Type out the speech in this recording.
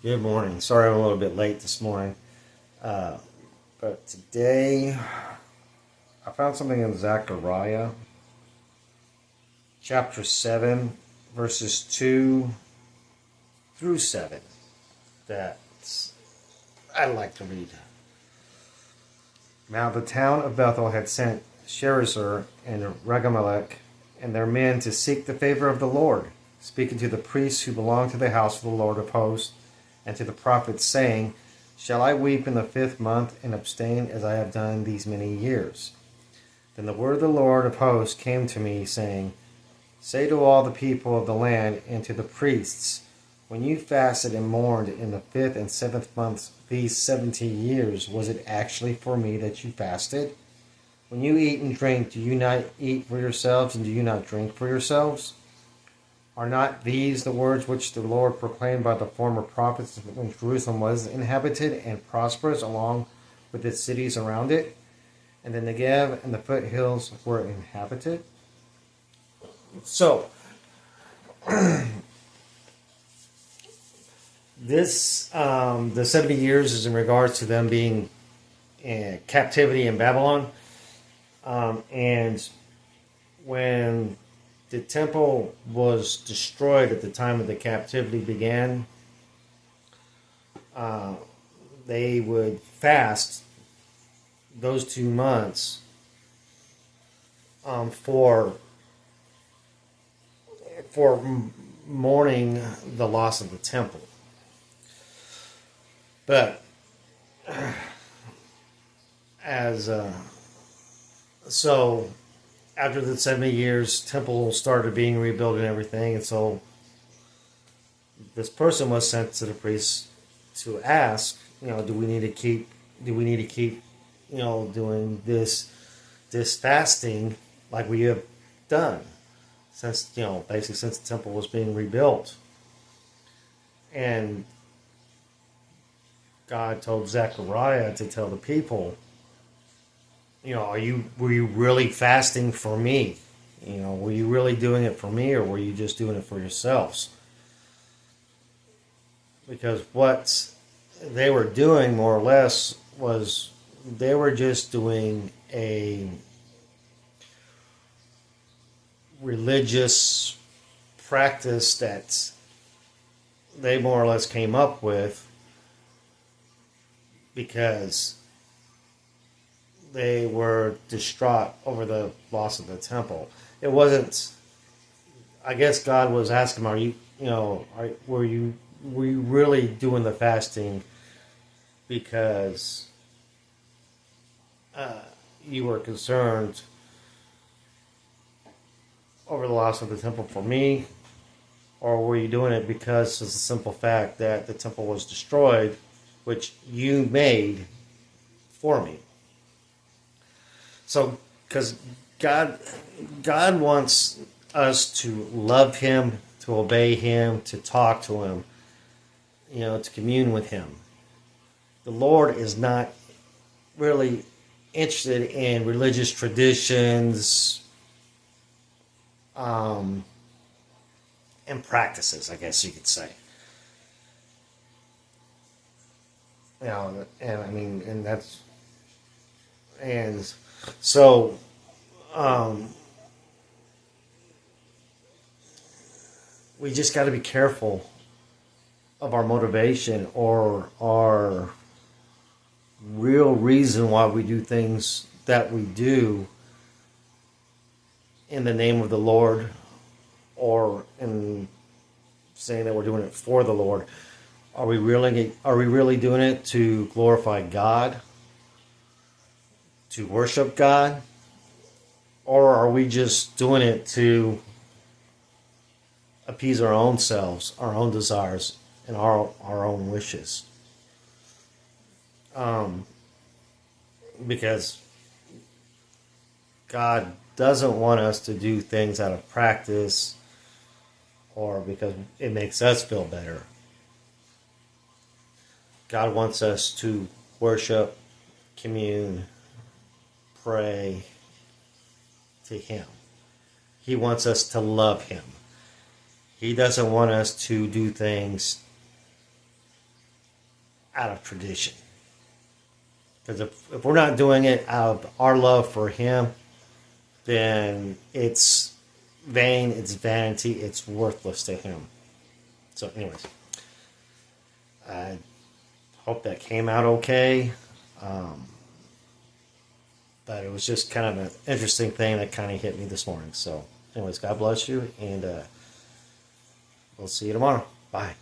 Good morning. Sorry I'm a little bit late this morning. Uh, but today I found something in Zechariah chapter 7, verses 2 through 7 that I'd like to read. Now the town of Bethel had sent Sherezer and Regamelech and their men to seek the favor of the Lord, speaking to the priests who belonged to the house of the Lord of hosts, and to the prophets, saying, Shall I weep in the 5th month and abstain as I have done these many years? Then the word of the Lord of hosts came to me, saying, Say to all the people of the land and to the priests, When you fasted and mourned in the 5th and 7th months these 70 years, was it actually for me that you fasted? When you eat and drink, do you not eat for yourselves, and do you not drink for yourselves? Are not these the words which the Lord proclaimed by the former prophets when Jerusalem was inhabited and prosperous, along with its cities around it, and the Negev and the foothills were inhabited? So, the 70 years is in regards to them being in captivity in Babylon. And when the temple was destroyed at the time of the captivity began, they would fast those 2 months for mourning the loss of the temple. But so after the 70 years, temple started being rebuilt and everything, and so this person was sent to the priest to ask, do we need to keep, doing this fasting like we have done since, basically since the temple was being rebuilt. And God told Zechariah to tell the people, were you really fasting for me? Were you really doing it for me, or were you just doing it for yourselves? Because what they were doing, more or less, was they were just doing a religious practice that they more or less came up with because they were distraught over the loss of the temple. It wasn't. I guess God was asking them, were you really doing the fasting because you were concerned over the loss of the temple for me, or were you doing it because of the simple fact that the temple was destroyed, which you made for me? So, because God wants us to love Him, to obey Him, to talk to Him, to commune with Him. The Lord is not really interested in religious traditions and practices, I guess you could say. And so, we just got to be careful of our motivation or our real reason why we do things that we do in the name of the Lord, or in saying that we're doing it for the Lord. Are we really doing it to glorify God, to worship God, or are we just doing it to appease our own selves, our own desires, and our own wishes? Because God doesn't want us to do things out of practice or because it makes us feel better. God wants us to worship, commune, pray to Him. He wants us to love Him. He doesn't want us to do things out of tradition. Because if we're not doing it out of our love for Him, then it's vain, it's vanity, it's worthless to Him. So, anyways, I hope that came out okay. But it was just kind of an interesting thing that kind of hit me this morning. So, anyways, God bless you, and we'll see you tomorrow. Bye.